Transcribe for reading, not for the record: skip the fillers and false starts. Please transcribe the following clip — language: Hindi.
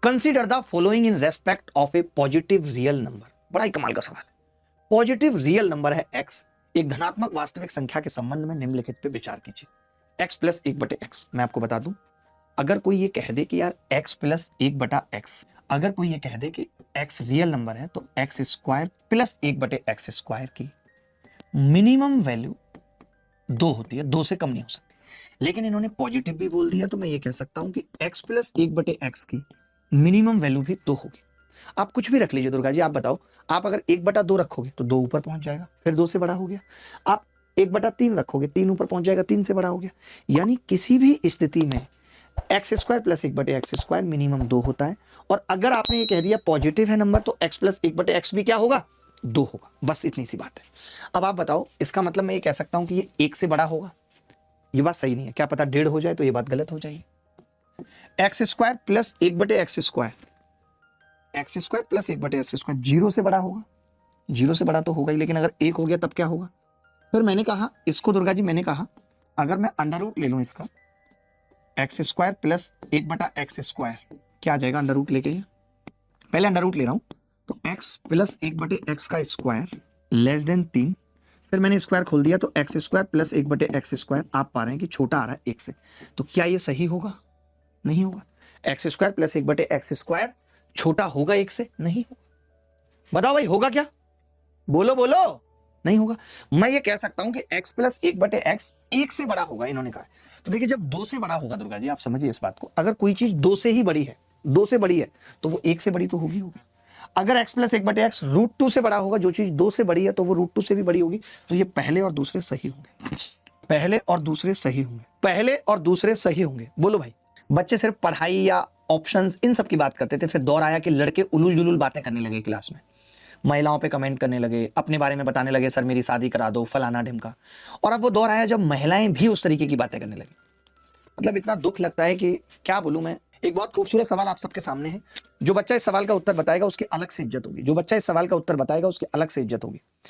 Consider the following in respect of A positive real number. बड़ा ही कमाल का सवाल है। पॉजिटिव रियल नंबर है x, एक धनात्मक वास्तविक संख्या के संबंध में निम्नलिखित पे विचार कीजिए। x plus 1/x। मैं आपको बता दूं, अगर कोई ये कह दे कि यार x प्लस 1/x, अगर कोई ये कह दे कि x रियल नंबर है तो x square plus 1/x square की मिनिमम वैल्यू 2 होती है, 2 से कम नहीं हो सकती। लेकिन इन्होंने पॉजिटिव भी बोल दिया, तो मैं ये कह सकता हूं कि x प्लस 1/x की मिनिमम वैल्यू भी 2 होगी। आप कुछ भी रख लीजिए दुर्गा जी, आप बताओ, आप अगर 1/2 रखोगे तो 2 ऊपर पहुंच जाएगा, फिर 2 से बड़ा हो गया। आप 1/3 रखोगे, 3 ऊपर पहुंच जाएगा, 3 से बड़ा हो गया। यानी किसी भी स्थिति में x square plus 1/x square minimum 2 होता है। और अगर आपने ये कह दिया पॉजिटिव है नंबर तो x प्लस 1/x भी क्या होगा, 2 होगा। बस इतनी सी बात है। अब आप बताओ, इसका मतलब मैं ये कह सकता हूं कि ये 1 से बड़ा होगा? ये बात सही नहीं है, क्या पता 1.5 हो जाए तो ये बात गलत हो जाएगी। X square plus 1/x square, x square plus 1/x square 0 से बड़ा होगा? 0 से बड़ा तो होगा ही, लेकिन अगर 1 हो गया तब क्या होगा? फिर मैंने कहा इसको दुर्गा जी, मैंने कहा अगर मैं अंडर रूट ले लूं इसका, x square plus 1/x square क्या आ जाएगा अंडर रूट लेके? पहले अंडर रूट ले रहा हूं, तो x प्लस 1/x का स्क्वायर लेस देन 3। फिर मैंने स्क्वायर खोल दिया तो x square plus 1/x square, आप पा रहे हैं कि छोटा आ रहा है 1 से। तो क्या ये सही होगा? नहीं होगा। X square plus 1/x square छोटा होगा 1 से? नहीं होगा। बताओ भाई, होगा क्या? बोलो बोलो। नहीं होगा। मैं ये कह सकता हूं कि x प्लस 1/x 1 से बड़ा होगा, इन्होंने कहा। तो देखिए, जब 2 से बड़ा होगा दुर्गा जी, आप समझिए इस बात को, अगर कोई चीज 2 से ही बड़ी है, 2 से बड़ी है, तो वो 1 से बड़ी तो होगी होगी। अगर x प्लस 1/x √2 से बड़ा होगा, जो चीज 2 से बड़ी है तो वो √2 से भी बड़ी होगी। तो ये पहले और दूसरे सही होंगे, पहले और दूसरे सही होंगे, पहले और दूसरे सही होंगे। बोलो भाई। बच्चे सिर्फ पढ़ाई या ऑप्शंस इन सब की बात करते थे, फिर दौर आया कि लड़के उलूल जुलूल बातें करने लगे क्लास में, महिलाओं पे कमेंट करने लगे, अपने बारे में बताने लगे, सर मेरी शादी करा दो, फलाना ढिमका। और अब वो दौर आया जब महिलाएं भी उस तरीके की बातें करने लगी। मतलब इतना दुख लगता है कि क्या बोलूं मैं। एक बहुत खूबसूरत सवाल आप सबके सामने है। जो बच्चा इस सवाल का उत्तर बताएगा उसकी अलग से इज्जत होगी, जो बच्चा इस सवाल का उत्तर बताएगा उसकी अलग से इज्जत होगी।